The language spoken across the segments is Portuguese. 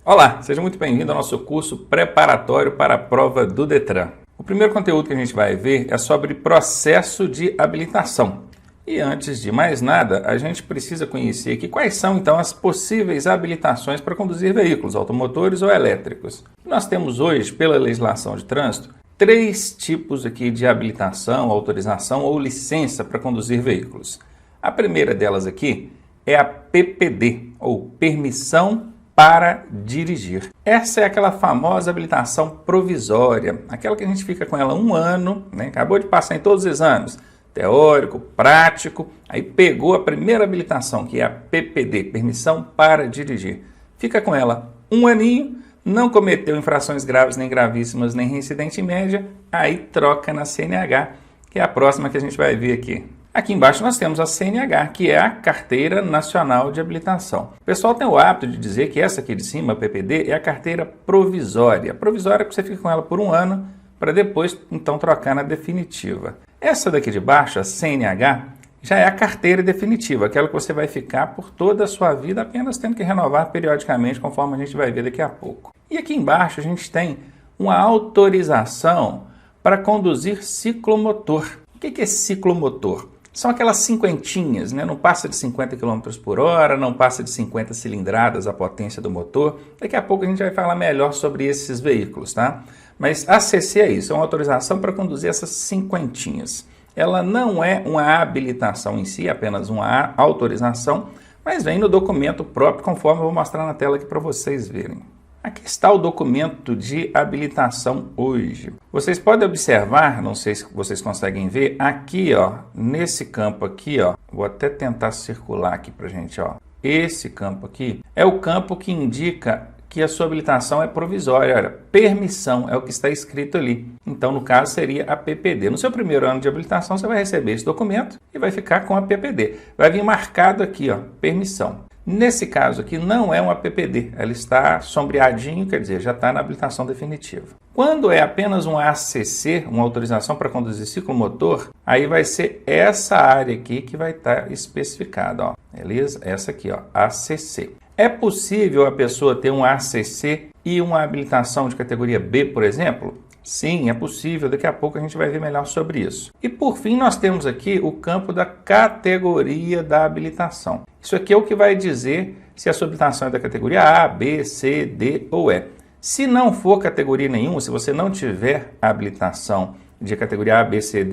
Olá, seja muito bem-vindo ao nosso curso preparatório para a prova do Detran. O primeiro conteúdo que a gente vai ver é sobre processo de habilitação. E antes de mais nada, a gente precisa conhecer aqui quais são então as possíveis habilitações para conduzir veículos automotores ou elétricos. Nós temos hoje, pela legislação de trânsito, 3 tipos aqui de habilitação, autorização ou licença para conduzir veículos. A primeira delas aqui é a PPD, ou Permissão para Dirigir. Essa é aquela famosa habilitação provisória, aquela que a gente fica com ela um ano, né? Acabou de passar em todos os exames, teórico, prático, aí pegou a primeira habilitação, que é a PPD, Permissão para Dirigir. Fica com ela um aninho, não cometeu infrações graves, nem gravíssimas, nem reincidente em média, aí troca na CNH, que é a próxima que a gente vai ver aqui. Aqui embaixo nós temos a CNH, que é a Carteira Nacional de Habilitação. O pessoal tem o hábito de dizer que essa aqui de cima, a PPD, é a carteira provisória. Provisória que você fica com ela por um ano, para depois então trocar na definitiva. Essa daqui de baixo, a CNH, já é a carteira definitiva, aquela que você vai ficar por toda a sua vida, apenas tendo que renovar periodicamente, conforme a gente vai ver daqui a pouco. E aqui embaixo a gente tem uma autorização para conduzir ciclomotor. O que é ciclomotor? São aquelas cinquentinhas, né? Não passa de 50 km por hora, não passa de 50 cilindradas a potência do motor. Daqui a pouco a gente vai falar melhor sobre esses veículos, tá? Mas ACC é isso, é uma autorização para conduzir essas cinquentinhas. Ela não é uma habilitação em si, é apenas uma autorização, mas vem no documento próprio, conforme eu vou mostrar na tela aqui para vocês verem. Aqui está o documento de habilitação hoje. Vocês podem observar, não sei se vocês conseguem ver, aqui ó, nesse campo aqui ó, vou até tentar circular aqui pra gente ó. Esse campo aqui é o campo que indica que a sua habilitação é provisória, olha, permissão é o que está escrito ali. Então no caso seria a PPD. No seu primeiro ano de habilitação você vai receber esse documento e vai ficar com a PPD. Vai vir marcado aqui ó, permissão. Nesse caso aqui não é uma PPD, ela está sombreadinho, quer dizer, já está na habilitação definitiva. Quando é apenas um ACC, uma autorização para conduzir ciclomotor, aí vai ser essa área aqui que vai estar especificada, ó, beleza? Essa aqui, ó, ACC. É possível a pessoa ter um ACC e uma habilitação de categoria B, por exemplo? Sim, é possível. Daqui a pouco a gente vai ver melhor sobre isso. E por fim, nós temos aqui o campo da categoria da habilitação. Isso aqui é o que vai dizer se a sua habilitação é da categoria A, B, C, D ou E. Se não for categoria nenhuma, se você não tiver habilitação de categoria A, B, C,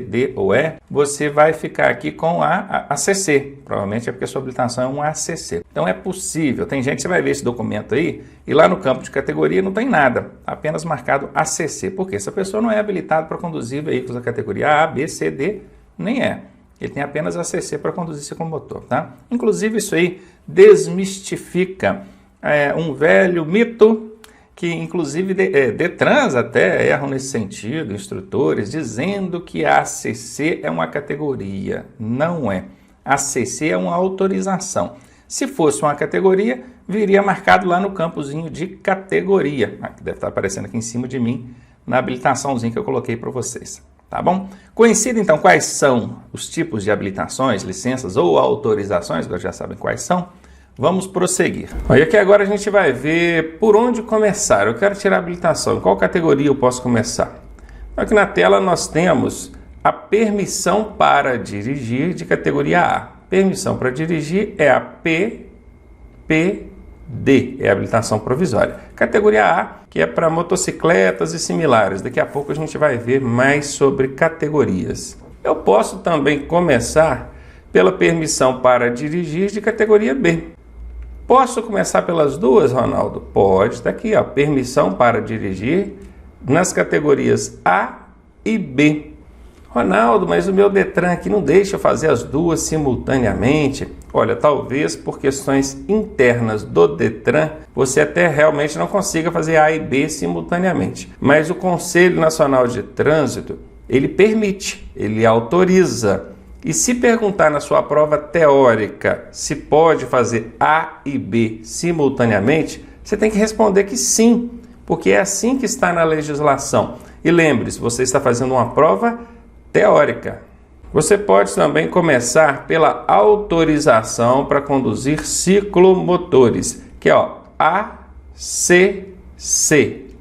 D ou E, você vai ficar aqui com a ACC. Provavelmente é porque a sua habilitação é um ACC. Então é possível. Tem gente que você vai ver esse documento aí e lá no campo de categoria não tem nada, apenas marcado ACC. Por quê? Essa pessoa não é habilitada para conduzir veículos da categoria A, B, C, D, nem é. Ele tem apenas ACC para conduzir ciclomotor, tá? Inclusive isso aí desmistifica um velho mito que inclusive Detrans até erram nesse sentido, instrutores, dizendo que a ACC é uma categoria. Não é. A ACC é uma autorização. Se fosse uma categoria, viria marcado lá no campozinho de categoria, que deve estar aparecendo aqui em cima de mim, na habilitaçãozinha que eu coloquei para vocês. Tá bom? Conhecido então quais são os tipos de habilitações, licenças ou autorizações, vocês já sabem quais são, vamos prosseguir. E aqui agora a gente vai ver por onde começar. Eu quero tirar a habilitação. Em qual categoria eu posso começar? Aqui na tela nós temos a permissão para dirigir de categoria A. Permissão para dirigir é a PPD, é a habilitação provisória. Categoria A, que é para motocicletas e similares. Daqui a pouco a gente vai ver mais sobre categorias. Eu posso também começar pela permissão para dirigir de categoria B. Posso começar pelas duas, Ronaldo? Pode, está aqui, ó, permissão para dirigir nas categorias A e B. Ronaldo, mas o meu Detran aqui não deixa eu fazer as duas simultaneamente. Olha, talvez por questões internas do Detran, você até realmente não consiga fazer A e B simultaneamente. Mas o Conselho Nacional de Trânsito, ele permite, ele autoriza. E se perguntar na sua prova teórica se pode fazer A e B simultaneamente, você tem que responder que sim, porque é assim que está na legislação. E lembre-se, você está fazendo uma prova teórica. Você pode também começar pela autorização para conduzir ciclomotores, que é ACC.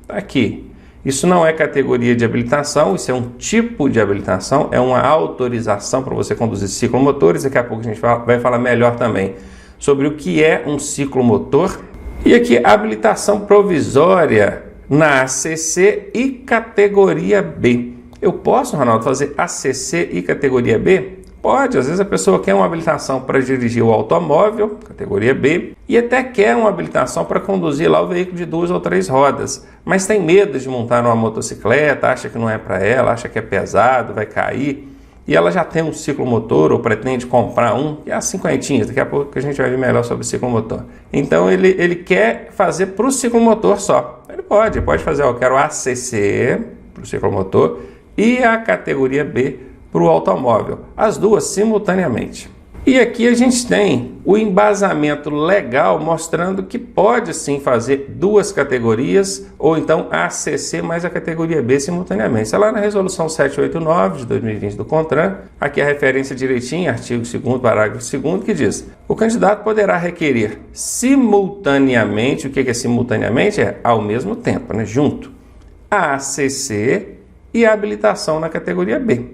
Tá aqui. Isso não é categoria de habilitação, isso é um tipo de habilitação, é uma autorização para você conduzir ciclomotores. Daqui a pouco a gente vai falar melhor também sobre o que é um ciclomotor. E aqui, habilitação provisória na ACC e categoria B. Eu posso, Ronaldo, fazer ACC e categoria B? Pode, às vezes a pessoa quer uma habilitação para dirigir o automóvel, categoria B, e até quer uma habilitação para conduzir lá o veículo de 2 ou 3 rodas, mas tem medo de montar uma motocicleta, acha que não é para ela, acha que é pesado, vai cair, e ela já tem um ciclomotor ou pretende comprar um, e é as 50, daqui a pouco a gente vai ver melhor sobre o ciclomotor. Então ele quer fazer para o ciclomotor só. Ele pode fazer, eu quero ACC para o ciclomotor e a categoria B para o automóvel, as duas simultaneamente. E aqui a gente tem o embasamento legal mostrando que pode sim fazer duas categorias, ou então a ACC mais a categoria B simultaneamente. Está lá na resolução 789 de 2020 do CONTRAN, aqui a referência direitinho, artigo 2º, parágrafo 2º, que diz: o candidato poderá requerer simultaneamente, o que é simultaneamente? É ao mesmo tempo, né? Junto, a ACC e a habilitação na categoria B,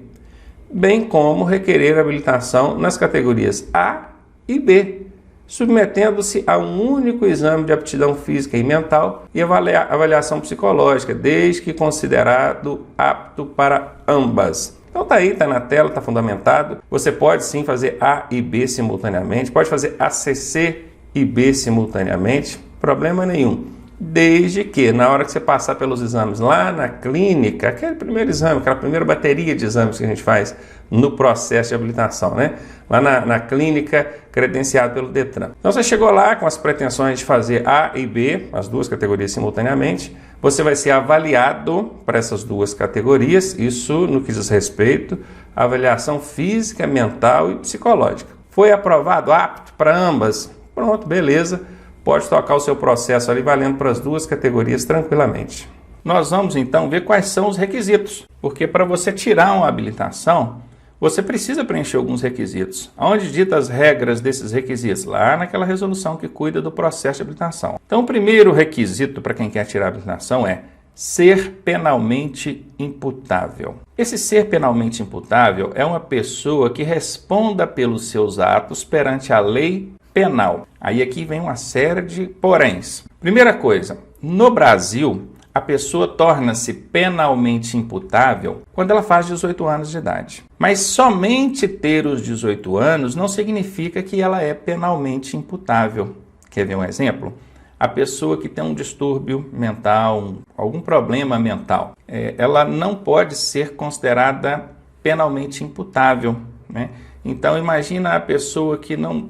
bem como requerer habilitação nas categorias A e B, submetendo-se a um único exame de aptidão física e mental e avaliação psicológica, desde que considerado apto para ambas. Então tá aí, tá na tela, tá fundamentado. Você pode sim fazer A e B simultaneamente, pode fazer ACC e B simultaneamente, problema nenhum. Desde que, na hora que você passar pelos exames lá na clínica, aquele primeiro exame, aquela primeira bateria de exames que a gente faz no processo de habilitação, né? Lá na clínica credenciada pelo Detran. Então você chegou lá com as pretensões de fazer A e B, as duas categorias simultaneamente, você vai ser avaliado para essas duas categorias, isso no que diz respeito à avaliação física, mental e psicológica. Foi aprovado, apto para ambas? Pronto, beleza. Pode tocar o seu processo ali valendo para as duas categorias tranquilamente. Nós vamos então ver quais são os requisitos, porque para você tirar uma habilitação, você precisa preencher alguns requisitos. Onde dita as regras desses requisitos? Lá naquela resolução que cuida do processo de habilitação. Então o primeiro requisito para quem quer tirar a habilitação é ser penalmente imputável. Esse ser penalmente imputável é uma pessoa que responda pelos seus atos perante a lei penal. Aí aqui vem uma série de poréns. Primeira coisa, no Brasil, a pessoa torna-se penalmente imputável quando ela faz 18 anos de idade. Mas somente ter os 18 anos não significa que ela é penalmente imputável. Quer ver um exemplo? A pessoa que tem um distúrbio mental, algum problema mental, ela não pode ser considerada penalmente imputável, né? Então imagina a pessoa que não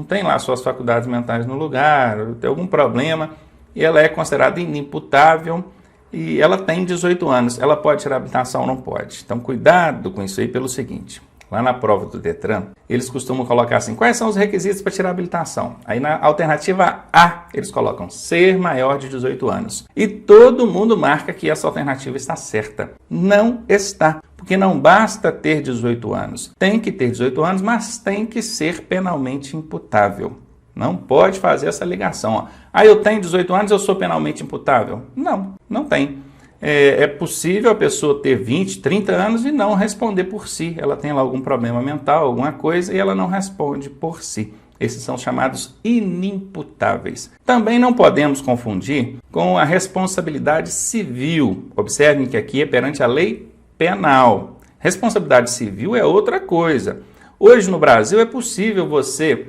tem lá suas faculdades mentais no lugar, tem algum problema, e ela é considerada inimputável e ela tem 18 anos. Ela pode tirar habilitação ou não pode? Então, cuidado com isso aí pelo seguinte. Lá na prova do Detran, eles costumam colocar assim, quais são os requisitos para tirar habilitação? Aí na alternativa A, eles colocam ser maior de 18 anos. E todo mundo marca que essa alternativa está certa. Não está. Porque não basta ter 18 anos. Tem que ter 18 anos, mas tem que ser penalmente imputável. Não pode fazer essa ligação. Ó. Eu tenho 18 anos, eu sou penalmente imputável? Não, não tem. É possível a pessoa ter 20, 30 anos e não responder por si. Ela tem lá algum problema mental, alguma coisa, e ela não responde por si. Esses são chamados inimputáveis. Também não podemos confundir com a responsabilidade civil. Observem que aqui é perante a lei penal. Responsabilidade civil é outra coisa. Hoje no Brasil é possível você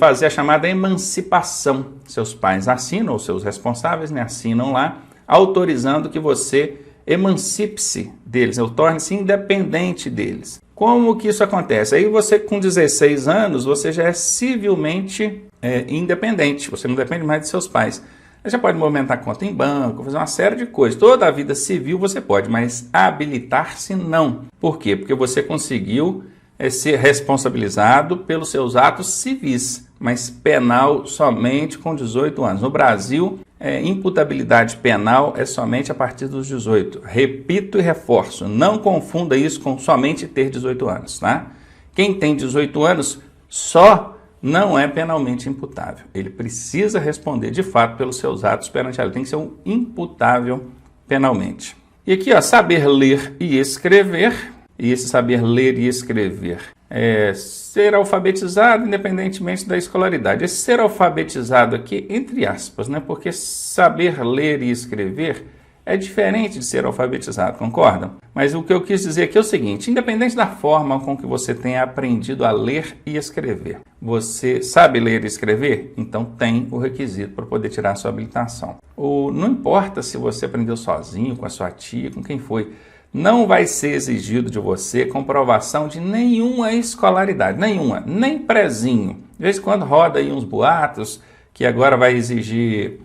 fazer a chamada emancipação. Seus pais assinam, ou seus responsáveis assinam lá, autorizando que você emancipe-se deles, ou torne-se independente deles. Como que isso acontece? Aí você com 16 anos, você já é civilmente independente, você não depende mais de seus pais. Você já pode movimentar conta em banco, fazer uma série de coisas. Toda a vida civil você pode, mas habilitar-se não. Por quê? Porque você conseguiu ser responsabilizado pelos seus atos civis, mas penal somente com 18 anos. No Brasil, imputabilidade penal é somente a partir dos 18. Repito e reforço, não confunda isso com somente ter 18 anos, tá? Quem tem 18 anos só não é penalmente imputável. Ele precisa responder de fato pelos seus atos perante a lei. Tem que ser um imputável penalmente. E aqui, ó, saber ler e escrever. E esse saber ler e escrever é ser alfabetizado independentemente da escolaridade. Esse ser alfabetizado aqui, entre aspas, né? Porque saber ler e escrever é diferente de ser alfabetizado, concordam? Mas o que eu quis dizer aqui é o seguinte, independente da forma com que você tenha aprendido a ler e escrever, você sabe ler e escrever? Então tem o requisito para poder tirar a sua habilitação. Não importa se você aprendeu sozinho, com a sua tia, com quem foi, não vai ser exigido de você comprovação de nenhuma escolaridade, nenhuma, nem prezinho. De vez em quando roda aí uns boatos que agora vai exigir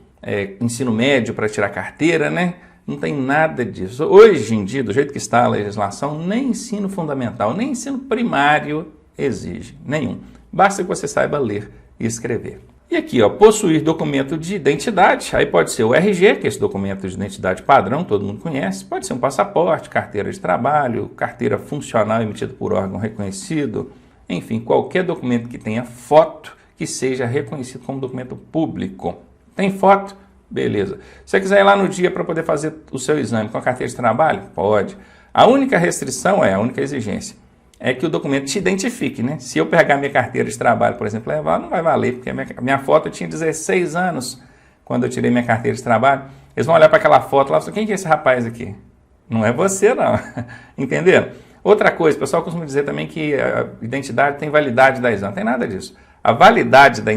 ensino médio para tirar carteira, né? Não tem nada disso. Hoje em dia, do jeito que está a legislação, nem ensino fundamental, nem ensino primário exige, nenhum. Basta que você saiba ler e escrever. E aqui, ó, possuir documento de identidade, aí pode ser o RG, que é esse documento de identidade padrão, todo mundo conhece, pode ser um passaporte, carteira de trabalho, carteira funcional emitida por órgão reconhecido, enfim, qualquer documento que tenha foto que seja reconhecido como documento público. Tem foto? Beleza. Se você quiser ir lá no dia para poder fazer o seu exame com a carteira de trabalho? Pode. A única restrição a única exigência é que o documento te identifique, né? Se eu pegar minha carteira de trabalho, por exemplo, levar, não vai valer, porque a minha foto eu tinha 16 anos quando eu tirei minha carteira de trabalho. Eles vão olhar para aquela foto lá e falar, quem que é esse rapaz aqui? Não é você, não. Entenderam? Outra coisa, o pessoal costuma dizer também que a identidade tem validade de 10 anos. Não tem nada disso. A validade da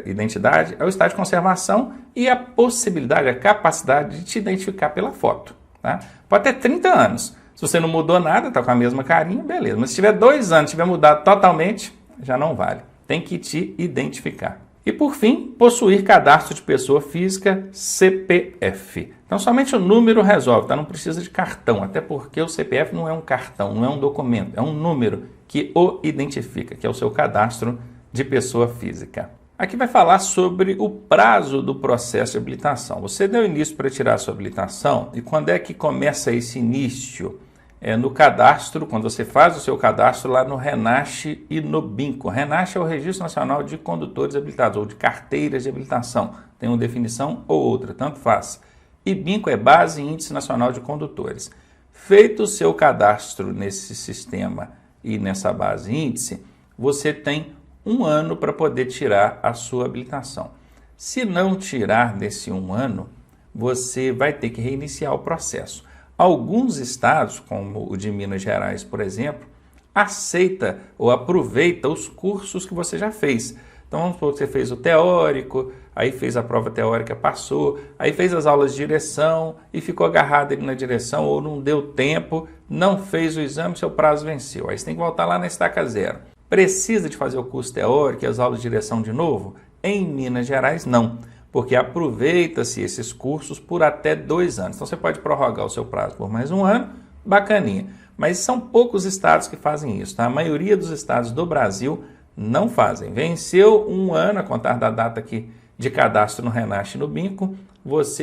identidade é o estado de conservação e a possibilidade, a capacidade de te identificar pela foto. Tá? Pode ter 30 anos. Se você não mudou nada, está com a mesma carinha, beleza. Mas se tiver 2 anos, tiver mudado totalmente, já não vale. Tem que te identificar. E por fim, possuir cadastro de pessoa física, CPF. Então somente o número resolve, tá? Não precisa de cartão, até porque o CPF não é um cartão, não é um documento, é um número que o identifica, que é o seu cadastro de pessoa física. Aqui vai falar sobre o prazo do processo de habilitação. Você deu início para tirar a sua habilitação e quando é que começa esse início? É no cadastro, quando você faz o seu cadastro lá no RENASC e no BINCO. RENASC é o Registro Nacional de Condutores Habilitados, ou de carteiras de habilitação. Tem uma definição ou outra, tanto faz. E BINCO é Base e Índice Nacional de Condutores. Feito o seu cadastro nesse sistema e nessa base índice, você tem 1 ano para poder tirar a sua habilitação. Se não tirar nesse 1 ano, você vai ter que reiniciar o processo. Alguns estados, como o de Minas Gerais, por exemplo, aceita ou aproveita os cursos que você já fez. Então vamos supor que você fez o teórico, aí fez a prova teórica, passou, aí fez as aulas de direção e ficou agarrado ali na direção ou não deu tempo, não fez o exame, seu prazo venceu. Aí você tem que voltar lá na estaca zero. Precisa de fazer o curso teórico e as aulas de direção de novo? Em Minas Gerais, não, porque aproveita-se esses cursos por até 2 anos. Então você pode prorrogar o seu prazo por mais 1 ano, bacaninha. Mas são poucos estados que fazem isso, tá? A maioria dos estados do Brasil não fazem. Venceu 1 ano a contar da data aqui de cadastro no RENASC e no BINCO,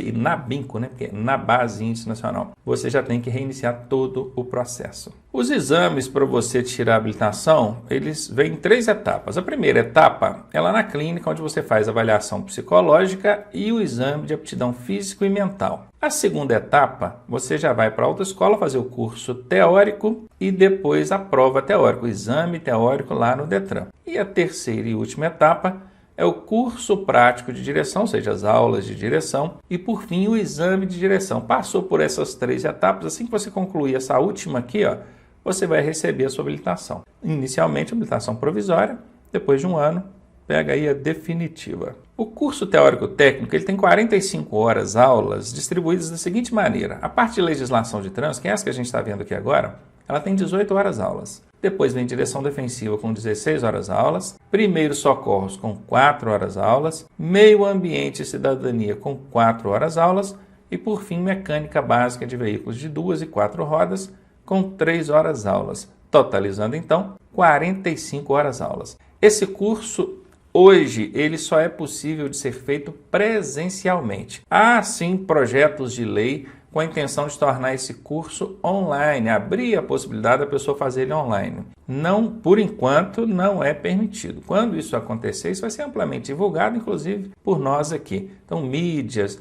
e na BINCO, né, porque é na Base Índice Nacional, você já tem que reiniciar todo o processo. Os exames para você tirar a habilitação, eles vêm em 3 etapas. A primeira etapa é lá na clínica, onde você faz a avaliação psicológica e o exame de aptidão físico e mental. A segunda etapa, você já vai para a autoescola fazer o curso teórico e depois a prova teórica, o exame teórico lá no Detran. E a terceira e última etapa é o curso prático de direção, ou seja, as aulas de direção, e por fim o exame de direção. Passou por essas 3 etapas, assim que você concluir essa última aqui, ó, você vai receber a sua habilitação. Inicialmente, a habilitação provisória, depois de 1 ano, pega aí a definitiva. O curso teórico técnico ele tem 45 horas aulas distribuídas da seguinte maneira. A parte de legislação de trânsito, que é essa que a gente está vendo aqui agora, ela tem 18 horas aulas. Depois vem direção defensiva com 16 horas aulas, primeiros socorros com 4 horas aulas, meio ambiente e cidadania com 4 horas aulas e por fim mecânica básica de veículos de 2 e 4 rodas com 3 horas aulas, totalizando então 45 horas aulas. Esse curso hoje ele só é possível de ser feito presencialmente. Há sim projetos de lei com a intenção de tornar esse curso online, abrir a possibilidade da pessoa fazer ele online. Não, por enquanto, não é permitido. Quando isso acontecer, isso vai ser amplamente divulgado, inclusive por nós aqui. Então, mídias,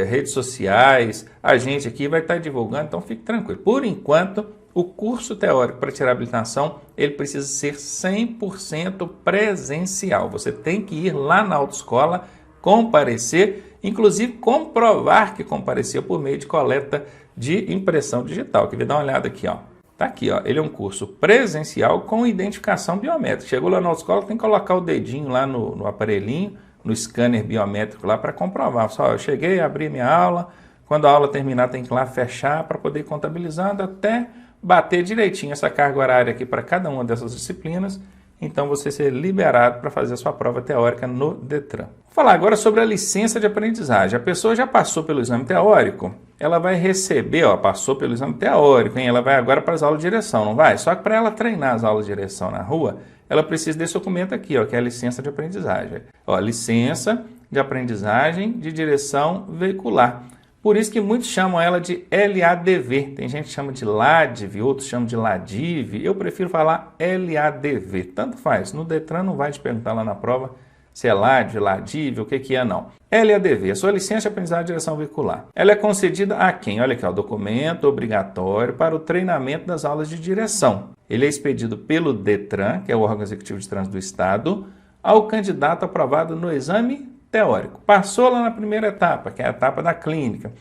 redes sociais, a gente aqui vai estar divulgando, então fique tranquilo. Por enquanto, o curso teórico para tirar habilitação, ele precisa ser 100% presencial. Você tem que ir lá na autoescola, comparecer, inclusive comprovar que compareceu por meio de coleta de impressão digital. Queria dar uma olhada aqui, ó. Tá aqui, ó. Ele é um curso presencial com identificação biométrica. Chegou lá na autoescola, tem que colocar o dedinho lá no aparelhinho, no scanner biométrico lá para comprovar. Só, eu cheguei, abri minha aula, quando a aula terminar tem que ir lá fechar para poder ir contabilizando até bater direitinho essa carga horária aqui para cada uma dessas disciplinas. Então você ser liberado para fazer a sua prova teórica no Detran. Vou falar agora sobre a licença de aprendizagem. A pessoa já passou pelo exame teórico, ela vai receber, ó, passou pelo exame teórico, hein? Ela vai agora para as aulas de direção, não vai? Só que para ela treinar as aulas de direção na rua, ela precisa desse documento aqui, ó, que é a licença de aprendizagem. Ó, licença de aprendizagem de direção veicular. Por isso que muitos chamam ela de LADV. Tem gente que chama de LADV, outros chamam de LADIV. Eu prefiro falar LADV. Tanto faz. No Detran não vai te perguntar lá na prova se é LADV, LADIV, o que é não. LADV, a sua licença de aprendizagem de direção veicular. Ela é concedida a quem? Olha aqui, ó, documento obrigatório para o treinamento das aulas de direção. Ele é expedido pelo Detran, que é o órgão executivo de trânsito do Estado, ao candidato aprovado no exame teórico. Passou lá na primeira etapa, que é a etapa da clínica,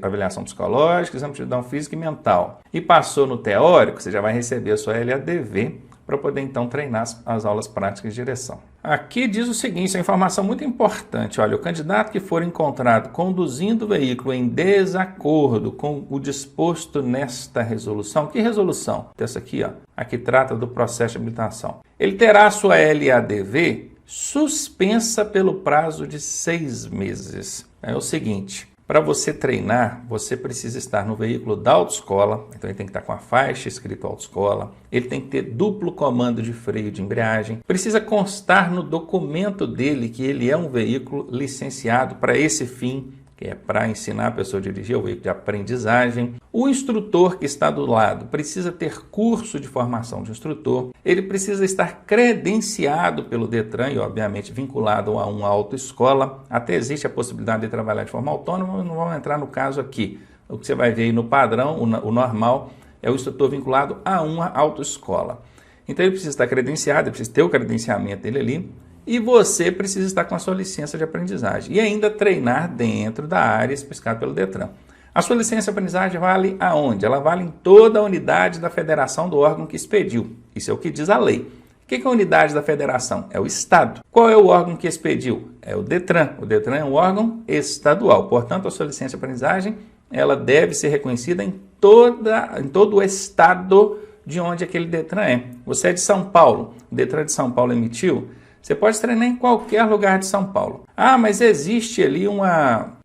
avaliação psicológica, exame de aptidão física e mental. E passou no teórico, você já vai receber a sua LADV para poder então treinar as aulas práticas de direção. Aqui diz o seguinte, é uma informação muito importante. Olha, o candidato que for encontrado conduzindo o veículo em desacordo com o disposto nesta resolução, que resolução? Essa aqui, ó, a que trata do processo de habilitação. Ele terá a sua LADV suspensa pelo prazo de 6 meses. É o seguinte, para você treinar, você precisa estar no veículo da autoescola, então ele tem que estar com a faixa escrito autoescola, ele tem que ter duplo comando de freio de embreagem, precisa constar no documento dele que ele é um veículo licenciado para esse fim, que é para ensinar a pessoa a dirigir, o veículo de aprendizagem. O instrutor que está do lado precisa ter curso de formação de instrutor, ele precisa estar credenciado pelo Detran e, obviamente, vinculado a uma autoescola. Até existe a possibilidade de trabalhar de forma autônoma, mas não vamos entrar no caso aqui. O que você vai ver aí no padrão, o normal, é o instrutor vinculado a uma autoescola. Então, ele precisa estar credenciado, ele precisa ter o credenciamento dele ali, e você precisa estar com a sua licença de aprendizagem e ainda treinar dentro da área especificada pelo Detran. A sua licença de aprendizagem vale aonde? Ela vale em toda a unidade da federação do órgão que expediu. Isso é o que diz a lei. O que é a unidade da federação? É o Estado. Qual é o órgão que expediu? É o Detran. O Detran é um órgão estadual. Portanto, a sua licença de aprendizagem ela deve ser reconhecida em todo o estado de onde aquele Detran é. Você é de São Paulo. O Detran de São Paulo emitiu. Você pode treinar em qualquer lugar de São Paulo. Ah, mas existe ali uma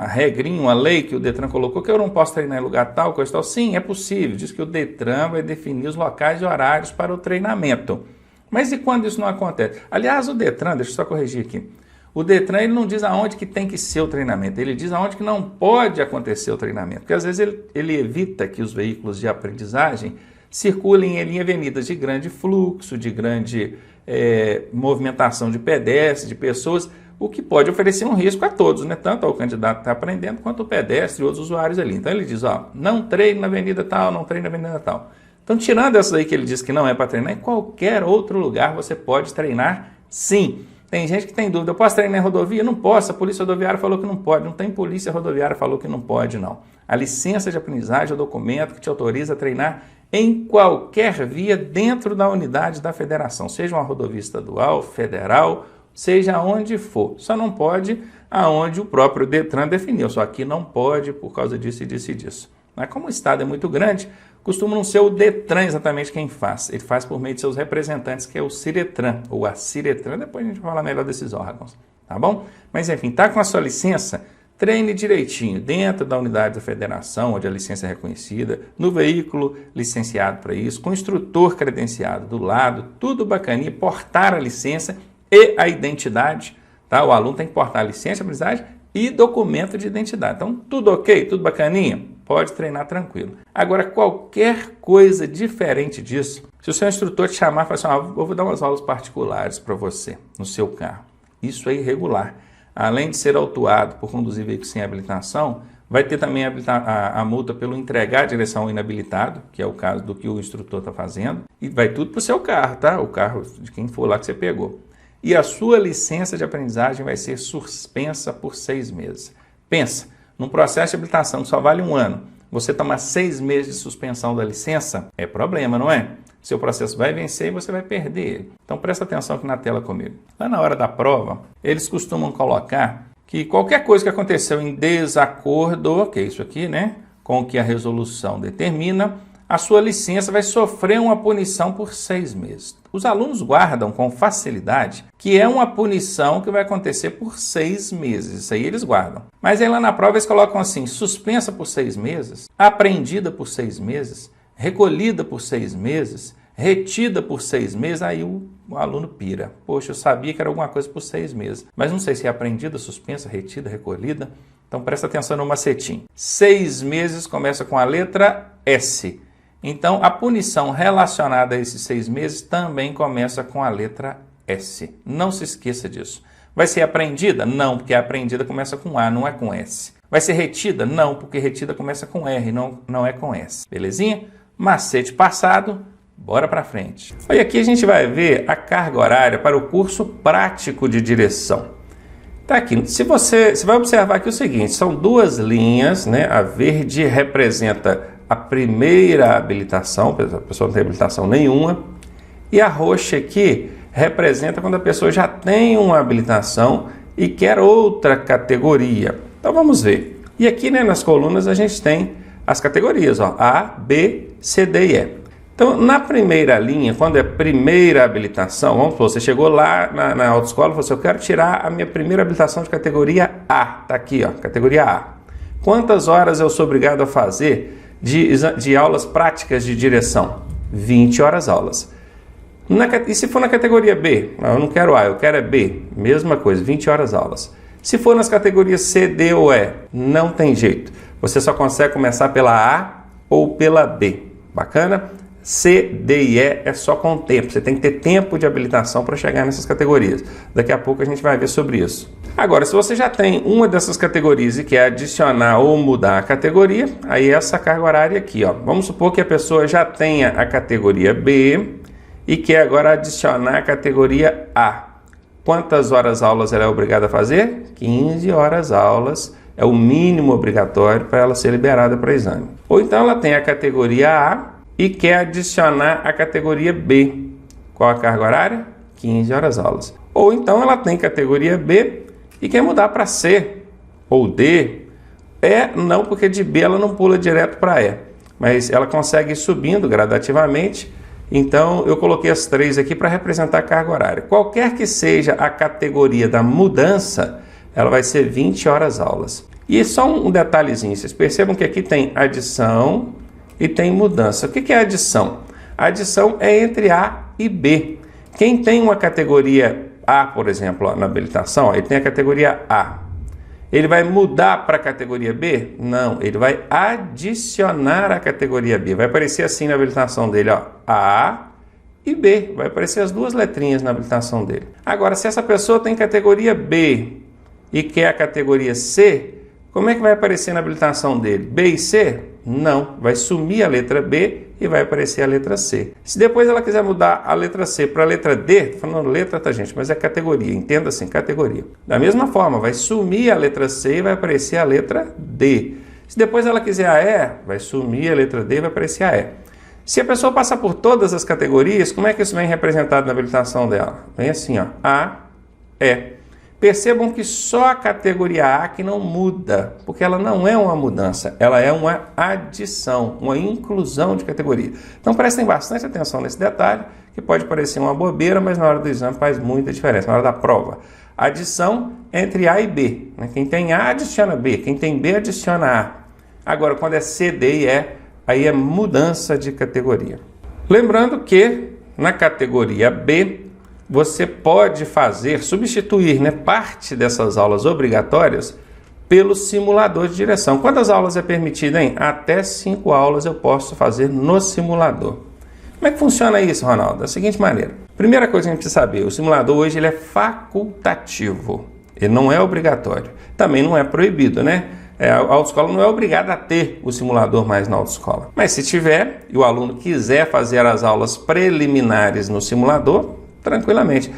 regrinha, uma lei que o Detran colocou que eu não posso treinar em lugar tal, coisa tal. Sim, é possível. Diz que o Detran vai definir os locais e horários para o treinamento. Mas e quando isso não acontece? Aliás, o Detran, deixa eu só corrigir aqui. O Detran ele não diz aonde que tem que ser o treinamento, ele diz aonde que não pode acontecer o treinamento. Porque às vezes ele evita que os veículos de aprendizagem circulem em avenidas de grande fluxo, de grande movimentação de pedestres, de pessoas, o que pode oferecer um risco a todos, né? Tanto ao candidato que está aprendendo, quanto ao pedestre e outros usuários ali. Então ele diz, ó, não treine na avenida tal, não treine na avenida tal. Então tirando essa aí que ele diz que não é para treinar, em qualquer outro lugar você pode treinar sim. Tem gente que tem dúvida, eu posso treinar em rodovia? Não posso, a polícia rodoviária falou que não pode, não tem polícia rodoviária falou que não pode não. A licença de aprendizagem é o documento que te autoriza a treinar em qualquer via dentro da unidade da federação, seja uma rodovia estadual, federal, seja onde for. Só não pode aonde o próprio Detran definiu, só aqui não pode por causa disso e disso e disso. Mas como o estado é muito grande, costuma não ser o Detran exatamente quem faz, ele faz por meio de seus representantes, que é o Ciretran, ou a Ciretran, depois a gente vai falar melhor desses órgãos, tá bom? Mas enfim, tá com a sua licença? Treine direitinho, dentro da unidade da federação, onde a licença é reconhecida, no veículo licenciado para isso, com instrutor credenciado do lado, tudo bacaninha, portar a licença e a identidade, tá? O aluno tem que portar a licença, a aprendizagem e documento de identidade. Então, tudo ok? Tudo bacaninha? Pode treinar tranquilo. Agora, qualquer coisa diferente disso, se o seu instrutor te chamar e falar assim, eu vou dar umas aulas particulares para você no seu carro, isso é irregular. Além de ser autuado por conduzir veículo sem habilitação, vai ter também a multa pelo entregar a direção ao inabilitado, que é o caso do que o instrutor está fazendo, e vai tudo para o seu carro, tá? O carro de quem for lá que você pegou. E a sua licença de aprendizagem vai ser suspensa por 6 meses. Pensa, num processo de habilitação que só vale 1 ano, você tomar 6 meses de suspensão da licença, é problema, não é? Seu processo vai vencer e você vai perder ele. Então presta atenção aqui na tela comigo. Lá na hora da prova, eles costumam colocar que qualquer coisa que aconteceu em desacordo, que é isso aqui, né, com o que a resolução determina, a sua licença vai sofrer uma punição por 6 meses. Os alunos guardam com facilidade que é uma punição que vai acontecer por 6 meses. Isso aí eles guardam. Mas aí lá na prova eles colocam assim, suspensa por 6 meses, apreendida por 6 meses, recolhida por 6 meses, retida por 6 meses, aí o aluno pira. Poxa, eu sabia que era alguma coisa por 6 meses, mas não sei se é apreendida, suspensa, retida, recolhida. Então presta atenção no macetinho. 6 meses começa com a letra S. Então a punição relacionada a esses 6 meses também começa com a letra S. Não se esqueça disso. Vai ser apreendida? Não, porque a apreendida começa com A, não é com S. Vai ser retida? Não, porque retida começa com R, não é com S. Belezinha? Macete passado. Bora para frente. E aqui a gente vai ver a carga horária para o curso prático de direção. Tá aqui. Você vai observar aqui o seguinte, são 2 linhas, né? A verde representa a primeira habilitação, a pessoa não tem habilitação nenhuma, e a roxa aqui representa quando a pessoa já tem uma habilitação e quer outra categoria. Então vamos ver. E aqui, né, nas colunas a gente tem as categorias, ó, A, B, C, D e E. Então, na primeira linha, quando é primeira habilitação, vamos supor, você chegou lá na autoescola e falou assim, eu quero tirar a minha primeira habilitação de categoria A. Tá aqui, ó, categoria A. Quantas horas eu sou obrigado a fazer de aulas práticas de direção? 20 horas aulas. E se for na categoria B? Eu não quero A, eu quero é B. Mesma coisa, 20 horas aulas. Se for nas categorias C, D ou E, não tem jeito. Você só consegue começar pela A ou pela B. Bacana? C, D e E é só com o tempo. Você tem que ter tempo de habilitação para chegar nessas categorias. Daqui a pouco a gente vai ver sobre isso. Agora, se você já tem uma dessas categorias e quer adicionar ou mudar a categoria, aí é essa carga horária aqui, ó. Vamos supor que a pessoa já tenha a categoria B e quer agora adicionar a categoria A. Quantas horas aulas ela é obrigada a fazer? 15 horas aulas. É o mínimo obrigatório para ela ser liberada para exame. Ou então ela tem a categoria A e quer adicionar a categoria B. Qual a carga horária? 15 horas aulas. Ou então ela tem categoria B e quer mudar para C ou D. E não, porque de B ela não pula direto para E, mas ela consegue ir subindo gradativamente. Então eu coloquei as 3 aqui para representar a carga horária. Qualquer que seja a categoria da mudança, ela vai ser 20 horas aulas. E só um detalhezinho, vocês percebam que aqui tem adição e tem mudança. O que é adição? A adição é entre A e B. Quem tem uma categoria A, por exemplo, ó, na habilitação, ó, ele tem a categoria A. Ele vai mudar para a categoria B? Não, ele vai adicionar a categoria B. Vai aparecer assim na habilitação dele, ó, A e B. Vai aparecer as 2 letrinhas na habilitação dele. Agora, se essa pessoa tem categoria B e quer a categoria C, como é que vai aparecer na habilitação dele? B e C? Não, vai sumir a letra B e vai aparecer a letra C. Se depois ela quiser mudar a letra C para a letra D, tô falando letra, tá, gente, mas é categoria, entenda assim, categoria. Da mesma forma, vai sumir a letra C e vai aparecer a letra D. Se depois ela quiser a E, vai sumir a letra D e vai aparecer a E. Se a pessoa passar por todas as categorias, como é que isso vem representado na habilitação dela? Vem assim, ó, A, E. Percebam que só a categoria A que não muda, porque ela não é uma mudança, ela é uma adição, uma inclusão de categoria. Então prestem bastante atenção nesse detalhe, que pode parecer uma bobeira, mas na hora do exame faz muita diferença, na hora da prova. Adição entre A e B. Quem tem A adiciona B, quem tem B adiciona A. Agora, quando é C, D e E, aí é mudança de categoria. Lembrando que na categoria B, você pode substituir, né, parte dessas aulas obrigatórias pelo simulador de direção. Quantas aulas é permitido, hein? Até 5 aulas eu posso fazer no simulador. Como é que funciona isso, Ronaldo? Da seguinte maneira. Primeira coisa que a gente precisa saber, o simulador hoje ele é facultativo. Ele não é obrigatório. Também não é proibido, né? A autoescola não é obrigada a ter o simulador mais na autoescola. Mas se tiver e o aluno quiser fazer as aulas preliminares no simulador, tranquilamente.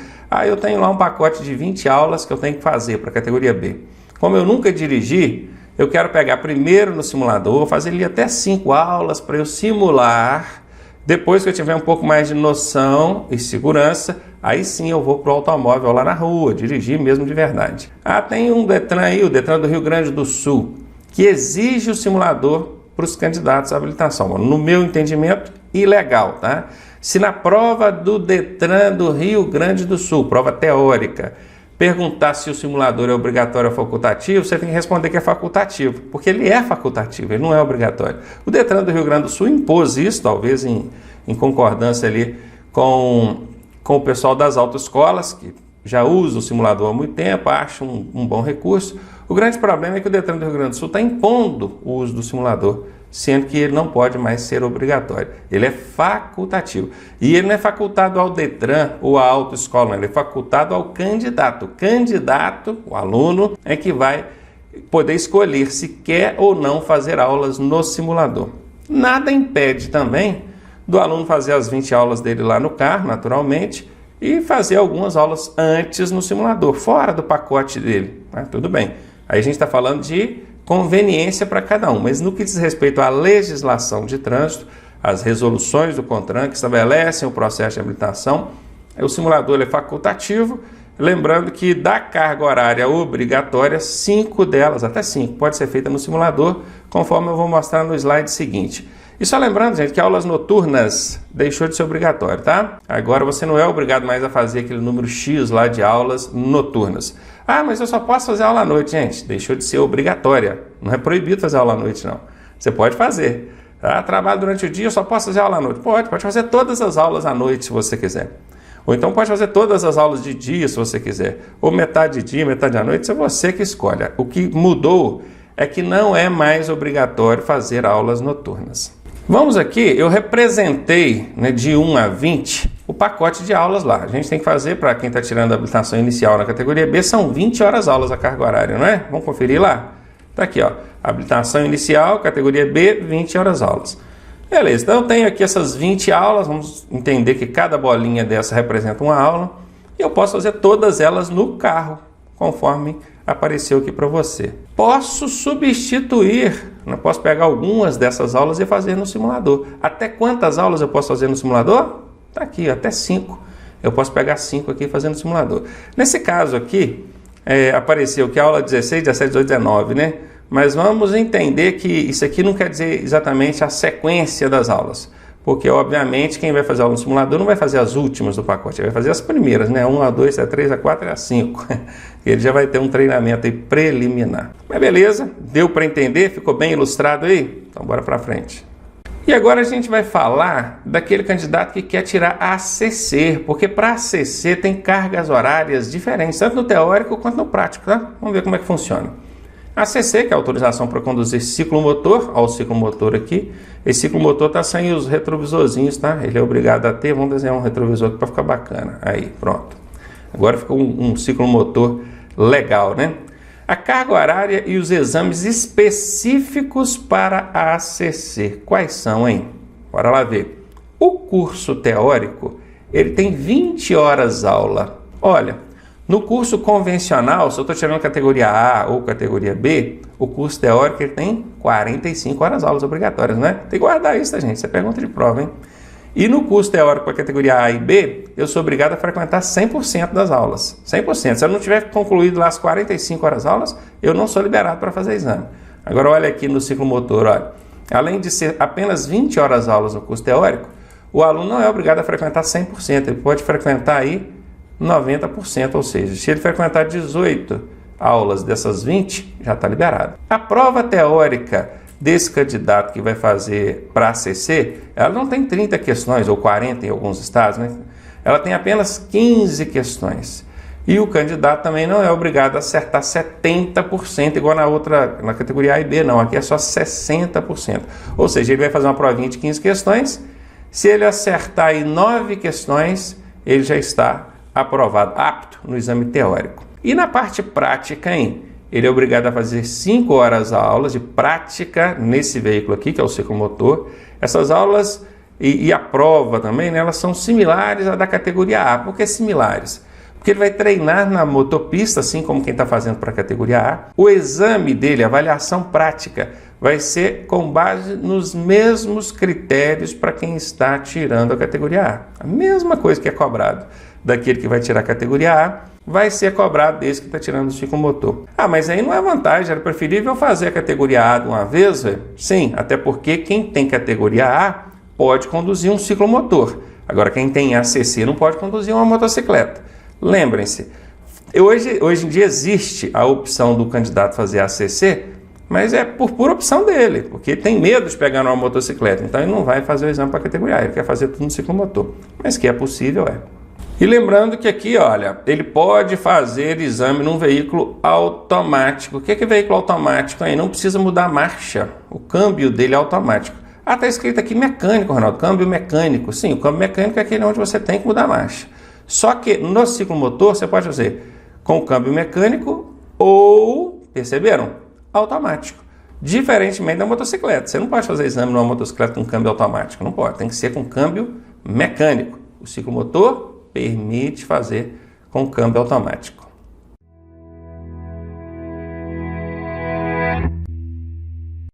Eu tenho lá um pacote de 20 aulas que eu tenho que fazer para a categoria B. Como eu nunca dirigi, eu quero pegar primeiro no simulador, fazer ali até 5 aulas para eu simular. Depois que eu tiver um pouco mais de noção e segurança, aí sim eu vou para o automóvel lá na rua, dirigir mesmo de verdade. Tem um Detran aí, o Detran do Rio Grande do Sul, que exige o simulador para os candidatos à habilitação. No meu entendimento, ilegal, tá? Se na prova do Detran do Rio Grande do Sul, prova teórica, perguntar se o simulador é obrigatório ou facultativo, você tem que responder que é facultativo, porque ele é facultativo, ele não é obrigatório. O Detran do Rio Grande do Sul impôs isso, talvez em concordância ali com o pessoal das autoescolas, que já usa o simulador há muito tempo, acha um bom recurso. O grande problema é que o Detran do Rio Grande do Sul está impondo o uso do simulador, sendo que ele não pode mais ser obrigatório. Ele é facultativo. E ele não é facultado ao Detran ou à autoescola, não. Ele é facultado ao candidato. O candidato, o aluno, é que vai poder escolher se quer ou não fazer aulas no simulador. Nada impede também do aluno fazer as 20 aulas dele lá no carro, naturalmente, e fazer algumas aulas antes no simulador, fora do pacote dele. Tudo bem. Aí a gente está falando de conveniência para cada um, mas no que diz respeito à legislação de trânsito, as resoluções do CONTRAN que estabelecem o processo de habilitação, o simulador é facultativo, lembrando que da carga horária obrigatória, 5 delas, até 5, pode ser feita no simulador, conforme eu vou mostrar no slide seguinte. E só lembrando, gente, que aulas noturnas deixou de ser obrigatório, tá? Agora você não é obrigado mais a fazer aquele número X lá de aulas noturnas. Mas eu só posso fazer aula à noite, gente. Deixou de ser obrigatória. Não é proibido fazer aula à noite, não. Você pode fazer. Trabalho durante o dia, eu só posso fazer aula à noite. Pode fazer todas as aulas à noite, se você quiser. Ou então pode fazer todas as aulas de dia, se você quiser. Ou metade de dia, metade à noite, é você que escolhe. O que mudou é que não é mais obrigatório fazer aulas noturnas. Vamos aqui, eu representei, de 1 a 20 o pacote de aulas lá. A gente tem que fazer, para quem está tirando a habilitação inicial na categoria B, são 20 horas aulas a carga horária, não é? Vamos conferir lá? Está aqui, ó, habilitação inicial, categoria B, 20 horas aulas. Beleza, então eu tenho aqui essas 20 aulas, vamos entender que cada bolinha dessa representa uma aula, e eu posso fazer todas elas no carro, conforme apareceu aqui para você. Posso substituir, não posso pegar algumas dessas aulas e fazer no simulador. Até quantas aulas eu posso fazer no simulador? Está aqui, até 5. Eu posso pegar 5 aqui e fazer no simulador. Nesse caso aqui, apareceu que a aula 16, 17, 18, 19, né? Mas vamos entender que isso aqui não quer dizer exatamente a sequência das aulas. Porque, obviamente, quem vai fazer aula no simulador não vai fazer as últimas do pacote, ele vai fazer as primeiras, né? 1, a 2, a 3, a 4 e a 5. Ele já vai ter um treinamento aí preliminar. Mas beleza, deu para entender? Ficou bem ilustrado aí? Então, bora para frente. E agora a gente vai falar daquele candidato que quer tirar a ACC, porque para a ACC tem cargas horárias diferentes, tanto no teórico quanto no prático, tá? Vamos ver como é que funciona. A ACC, que é a autorização para conduzir ciclomotor, olha o ciclomotor aqui. Esse ciclomotor está sem os retrovisorzinhos, tá? Ele é obrigado a ter, vamos desenhar um retrovisor aqui para ficar bacana. Aí, pronto. Agora ficou um ciclomotor legal, né? A carga horária e os exames específicos para a ACC. Quais são, hein? Bora lá ver. O curso teórico, ele tem 20 horas aula. Olha, no curso convencional, se eu estou tirando categoria A ou categoria B, o curso teórico ele tem 45 horas aulas obrigatórias, né? Tem que guardar isso, tá, gente? Isso é pergunta de prova, hein? E no curso teórico para a categoria A e B, eu sou obrigado a frequentar 100% das aulas. 100%. Se eu não tiver concluído lá as 45 horas aulas, eu não sou liberado para fazer exame. Agora olha aqui no ciclomotor, olha. Além de ser apenas 20 horas aulas no curso teórico, o aluno não é obrigado a frequentar 100%. Ele pode frequentar aí 90%, ou seja, se ele frequentar 18 aulas dessas 20, já está liberado. A prova teórica desse candidato que vai fazer para a ACC, ela não tem 30 questões, ou 40 em alguns estados, né? Ela tem apenas 15 questões. E o candidato também não é obrigado a acertar 70%, igual na categoria A e B, não. Aqui é só 60%. Ou seja, ele vai fazer uma provinha de 15 questões. Se ele acertar aí 9 questões, ele já está aprovado, apto no exame teórico. E na parte prática, hein? Ele é obrigado a fazer 5 horas aulas de prática nesse veículo aqui, que é o ciclomotor. Essas aulas e a prova também, né, elas são similares à da categoria A. Por que similares? Porque ele vai treinar na motopista, assim como quem está fazendo para a categoria A. O exame dele, a avaliação prática, vai ser com base nos mesmos critérios para quem está tirando a categoria A. A mesma coisa que é cobrado daquele que vai tirar a categoria A, vai ser cobrado desse que está tirando o ciclomotor. Ah, mas aí não é vantagem, era preferível fazer a categoria A de uma vez, velho? Sim, até porque quem tem categoria A pode conduzir um ciclomotor. Agora, quem tem ACC não pode conduzir uma motocicleta. Lembrem-se, hoje em dia existe a opção do candidato fazer ACC, mas é por pura opção dele, porque ele tem medo de pegar numa motocicleta, então ele não vai fazer o exame para a categoria A, ele quer fazer tudo no ciclomotor. Mas que é possível, é. E lembrando que aqui, olha, ele pode fazer exame num veículo automático. O que é veículo automático aí? Não precisa mudar a marcha, o câmbio dele é automático. Ah, está escrito aqui mecânico, Ronaldo, câmbio mecânico. Sim, o câmbio mecânico é aquele onde você tem que mudar a marcha. Só que no ciclomotor você pode fazer com o câmbio mecânico ou, perceberam? Automático. Diferentemente da motocicleta. Você não pode fazer exame numa motocicleta com câmbio automático. Não pode. Tem que ser com câmbio mecânico. O ciclomotor permite fazer com câmbio automático.